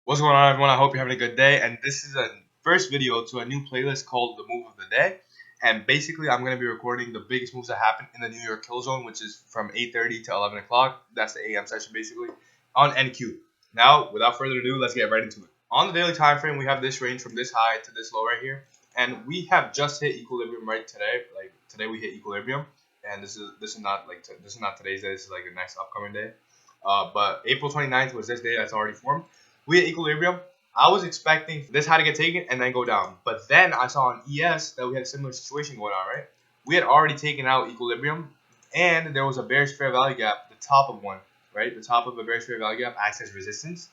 What's going on, everyone? I hope you're having a good day. And this is a first video to a new playlist called The Move of the Day. And basically, I'm going to be recording the biggest moves that happened in the New York Kill Zone, which is from 8:30 to 11 o'clock. That's the AM session, basically, on NQ. Now, without further ado, let's get right into it. On the daily time frame, we have this range from this high to this low right here. And we have just hit equilibrium right today. Like today, we hit equilibrium. And this is not like this is not today's day. This is like the next upcoming day. But April 29th was this day that's already formed. We at equilibrium. I was expecting this high to get taken and then go down. But then I saw on ES that we had a similar situation going on, right? We had already taken out equilibrium and there was a bearish fair value gap, the top of one, right? The top of a bearish fair value gap acts as resistance.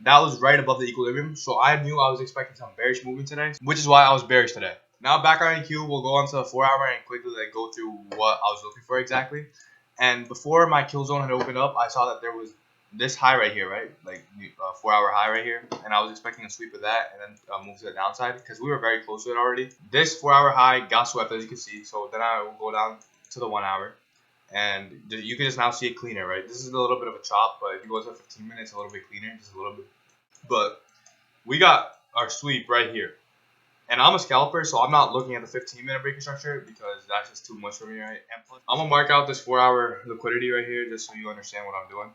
That was right above the equilibrium. So I knew I was expecting some bearish movement today, which is why I was bearish today. Now back on NQ, we'll go on to the 4 hour and quickly go through what I was looking for exactly. And before my kill zone had opened up, I saw that there was this high right here, right? Like 4 hour high right here. And I was expecting a sweep of that and then move to the downside because we were very close to it already. This 4 hour high got swept, as you can see. So then I will go down to the 1 hour. And you can just now see it cleaner, right? This is a little bit of a chop, but if you go to 15 minutes, a little bit cleaner, just a little bit. But we got our sweep right here. And I'm a scalper, so I'm not looking at the 15-minute breaking structure because that's just too much for me, right? And plus, I'm going to mark out this 4 hour liquidity right here just so you understand what I'm doing.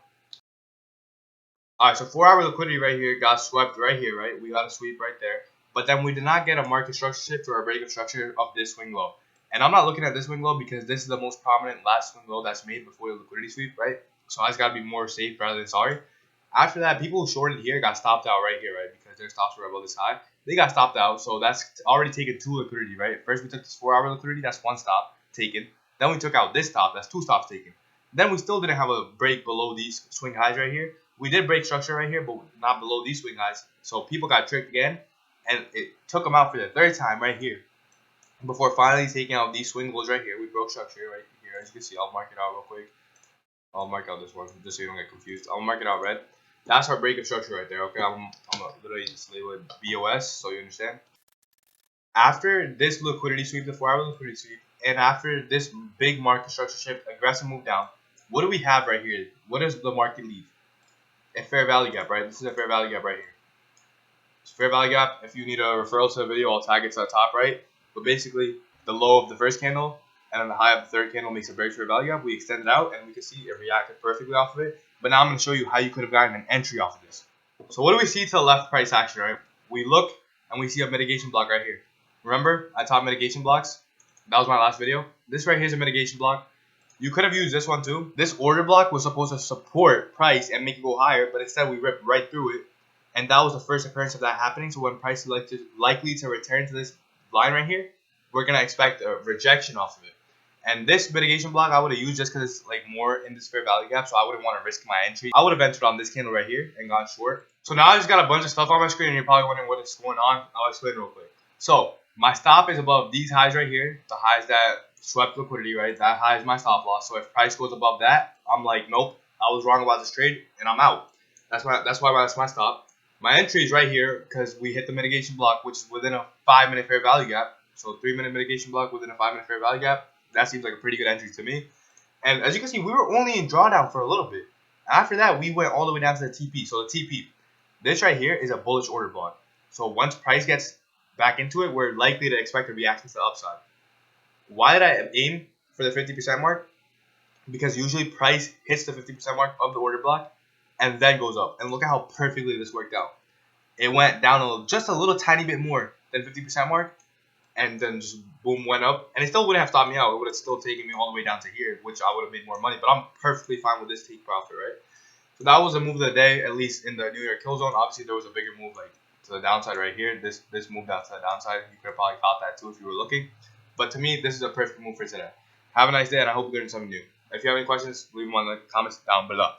Alright, so 4 hour liquidity right here got swept right here, right? We got a sweep right there. But then we did not get a market structure shift or a breakup structure of this swing low. And I'm not looking at this swing low because this is the most prominent last swing low that's made before the liquidity sweep, right? So I just got to be more safe rather than sorry. After that, people who shorted here got stopped out right here, right? Because their stops were above this high. They got stopped out, so that's already taken 2 liquidity, right? First, we took this 4 hour liquidity, that's 1 stop taken. Then we took out this stop, that's 2 stops taken. Then we still didn't have a break below these swing highs right here. We did break structure right here, but not below these swing highs. So people got tricked again, and it took them out for the 3rd time right here. Before finally taking out these swing lows right here, we broke structure right here. As you can see, I'll mark it out real quick. I'll mark out this one just so you don't get confused. I'll mark it out red. That's our breakup structure right there. Okay, I'm gonna literally just label it BOS so you understand. After this liquidity sweep, the 4 hour liquidity sweep, and after this big market structure shift, aggressive move down, what do we have right here? What does the market leave? A fair value gap, right? This is a fair value gap right here. It's fair value gap. If you need a referral to the video, I'll tag it to the top right. But basically, the low of the first candle and then the high of the 3rd candle makes a bearish fair value gap. We extend it out and we can see it reacted perfectly off of it. But now I'm going to show you how you could have gotten an entry off of this. So what do we see to the left price action, right? We look and we see a mitigation block right here. Remember, I taught mitigation blocks. That was my last video. This right here is a mitigation block. You could have used this one too. This order block was supposed to support price and make it go higher, but instead we ripped right through it. And that was the first occurrence of that happening. So when price is likely to return to this line right here, we're going to expect a rejection off of it. And this mitigation block I would have used just because it's like more in this fair value gap, so I wouldn't want to risk my entry. I would have entered on this candle right here and gone short. So now I just got a bunch of stuff on my screen and you're probably wondering what is going on. I'll explain real quick. So my stop is above these highs right here, the highs that swept liquidity, right? That high is my stop loss. So if price goes above that, I'm like, nope, I was wrong about this trade and I'm out. That's why that's my stop. My entry is right here because we hit the mitigation block, which is within a 5-minute fair value gap. So 3-minute mitigation block within a 5-minute fair value gap. That seems like a pretty good entry to me. And as you can see, we were only in drawdown for a little bit. After that, we went all the way down to the TP. So the TP, this right here is a bullish order block. So once price gets back into it, we're likely to expect a reaction to the upside. Why did I aim for the 50% mark? Because usually price hits the 50% mark of the order block and then goes up. And look at how perfectly this worked out. It went down just a little tiny bit more than 50% mark, and then just boom, went up. And it still wouldn't have stopped me out. It would have still taken me all the way down to here, which I would have made more money. But I'm perfectly fine with this take profit, right? So that was a move of the day, at least in the New York Kill Zone. Obviously, there was a bigger move like to the downside right here. This moved out to the downside. You could have probably caught that too if you were looking. But to me, this is a perfect move for today. Have a nice day, and I hope you learned something new. If you have any questions, leave them on the comments down below.